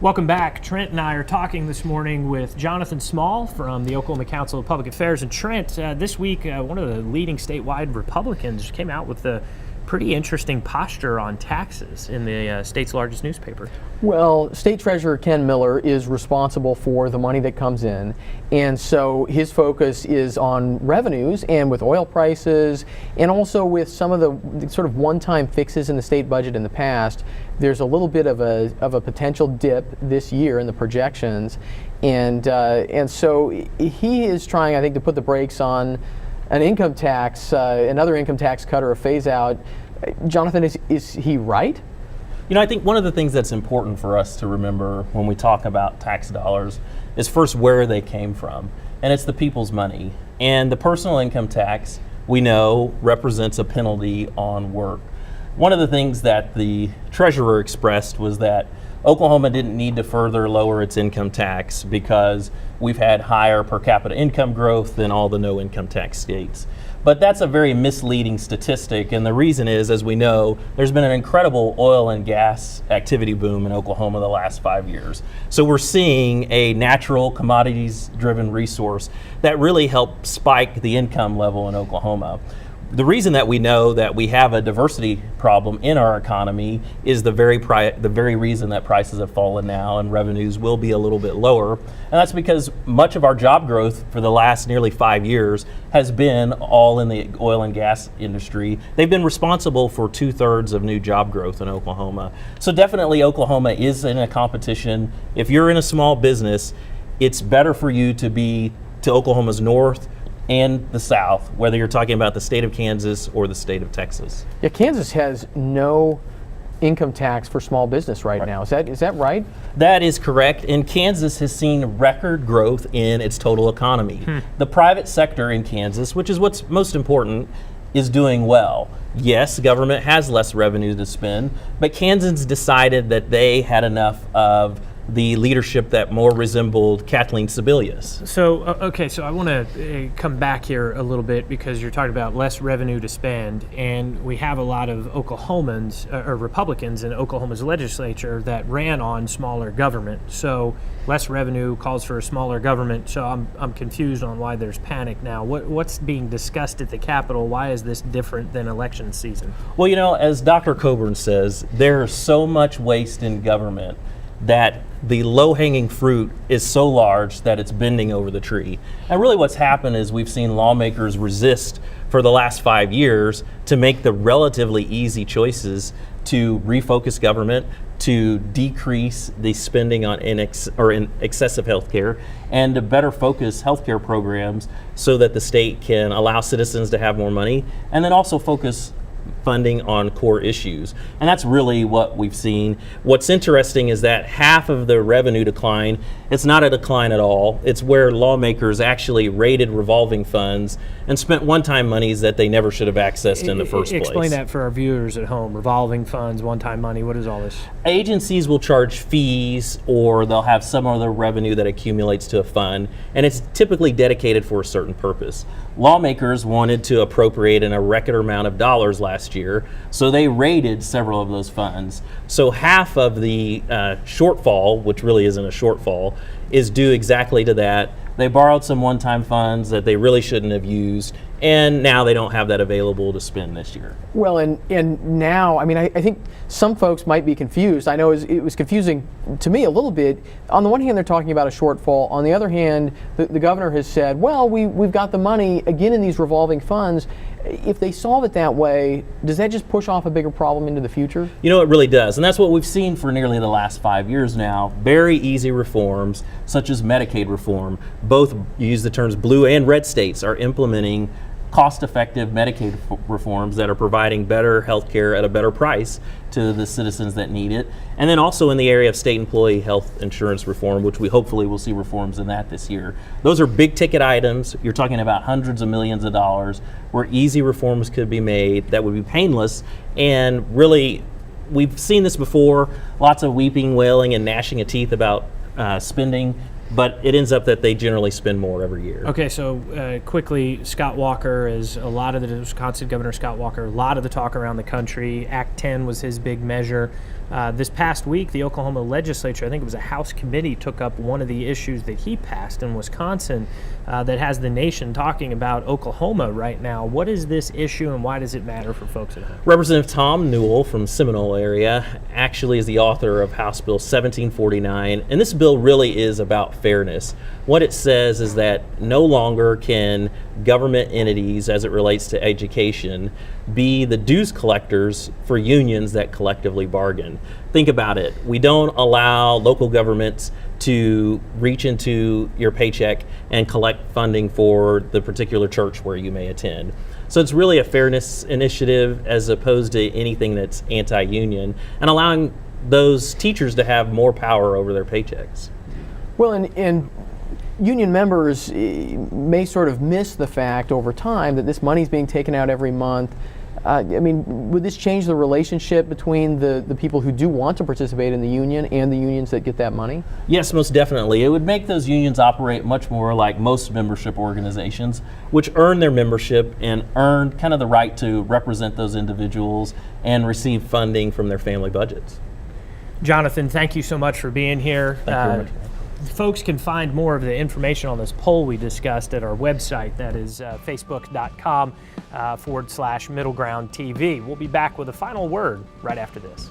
Welcome back. Trent and I are talking this morning with Jonathan Small from the Oklahoma Council of Public Affairs. And Trent, this week, one of the leading statewide Republicans came out with a pretty interesting posture on taxes in the state's largest newspaper. Well, State Treasurer Ken Miller is responsible for the money that comes in, and so his focus is on revenues and with oil prices, and also with some of the sort of one-time fixes in the state budget in the past. There's a little bit of a potential dip this year in the projections, and so he is trying, I think, to put the brakes on an income tax, another income tax cut or a phase out. Jonathan, is he right? You know, I think one of the things that's important for us to remember when we talk about tax dollars is first where they came from, and it's the people's money. And the personal income tax, we know, represents a penalty on work. One of the things that the treasurer expressed was that Oklahoma didn't need to further lower its income tax because we've had higher per capita income growth than all the no income tax states. But that's a very misleading statistic, and the reason is, as we know, there's been an incredible oil and gas activity boom in Oklahoma the last 5 years. So we're seeing a natural commodities-driven resource that really helped spike the income level in Oklahoma. The reason that we know that we have a diversity problem in our economy is the very reason that prices have fallen now and revenues will be a little bit lower. And that's because much of our job growth for the last nearly 5 years has been all in the oil and gas industry. They've been responsible for 2/3 of new job growth in Oklahoma. So definitely Oklahoma is in a competition. If you're in a small business, it's better for you to be to Oklahoma's north and the South, whether you're talking about the state of Kansas or the state of Texas. Yeah, Kansas has no income tax for small business right now. Is that right? That is correct, and Kansas has seen record growth in its total economy. The private sector in Kansas, which is what's most important, is doing well. Yes, government has less revenue to spend, but Kansans decided that they had enough of the leadership that more resembled Kathleen Sebelius. So, so I want to come back here a little bit because you're talking about less revenue to spend, and we have a lot of Oklahomans, or Republicans in Oklahoma's legislature that ran on smaller government. So less revenue calls for a smaller government, so I'm confused on why there's panic now. What's being discussed at the Capitol? Why is this different than election season? Well, you know, as Dr. Coburn says, there's so much waste in government that the low-hanging fruit is so large that it's bending over the tree. And really what's happened is we've seen lawmakers resist for the last 5 years to make the relatively easy choices to refocus government, to decrease the spending on excessive health care, and to better focus healthcare programs so that the state can allow citizens to have more money, and then also focus funding on core issues. And that's really what we've seen. What's interesting is that half of the revenue decline, it's not a decline at all. It's where lawmakers actually raided revolving funds and spent one-time monies that they never should have accessed in the first place. Explain that for our viewers at home. Revolving funds, one-time money, what is all this? Agencies will charge fees, or they'll have some other revenue that accumulates to a fund, and it's typically dedicated for a certain purpose. Lawmakers wanted to appropriate a record amount of dollars last year, so they raided several of those funds. So half of the shortfall, which really isn't a shortfall, is due exactly to that. They borrowed some one-time funds that they really shouldn't have used, and now they don't have that available to spend this year. Well, and now, I mean, I think some folks might be confused. I know it was confusing to me a little bit. On the one hand, they're talking about a shortfall. On the other hand, the governor has said, well, we've got the money, again, in these revolving funds. If they solve it that way, does that just push off a bigger problem into the future? You know, it really does. And that's what we've seen for nearly the last 5 years now. Very easy reforms, such as Medicaid reform. Both use the terms blue and red states are implementing cost-effective Medicaid reforms that are providing better health care at a better price to the citizens that need it. And then also in the area of state employee health insurance reform, which we hopefully will see reforms in that this year. Those are big ticket items. You're talking about hundreds of millions of dollars where easy reforms could be made that would be painless. And really, we've seen this before, lots of weeping, wailing, and gnashing of teeth about spending. But it ends up that they generally spend more every year. Okay, so quickly, Scott Walker is a lot of the Wisconsin Governor Scott Walker, a lot of the talk around the country. Act 10 was his big measure. This past week, the Oklahoma legislature, I think it was a House committee, took up one of the issues that he passed in Wisconsin that has the nation talking about Oklahoma right now. What is this issue and why does it matter for folks at home? Representative Tom Newell from Seminole area actually is the author of House Bill 1749, and this bill really is about fairness. What it says is that no longer can government entities, as it relates to education, be the dues collectors for unions that collectively bargain. Think about it. We don't allow local governments to reach into your paycheck and collect funding for the particular church where you may attend. So it's really a fairness initiative as opposed to anything that's anti-union, and allowing those teachers to have more power over their paychecks. Well, and union members may sort of miss the fact over time that this money is being taken out every month. I mean, would this change the relationship between the people who do want to participate in the union and the unions that get that money? Yes, most definitely. It would make those unions operate much more like most membership organizations, which earn their membership and earn kind of the right to represent those individuals and receive funding from their family budgets. Jonathan, thank you so much for being here. Thank you very much. Folks can find more of the information on this poll we discussed at our website. That is facebook.com/MiddleGround TV. We'll be back with a final word right after this.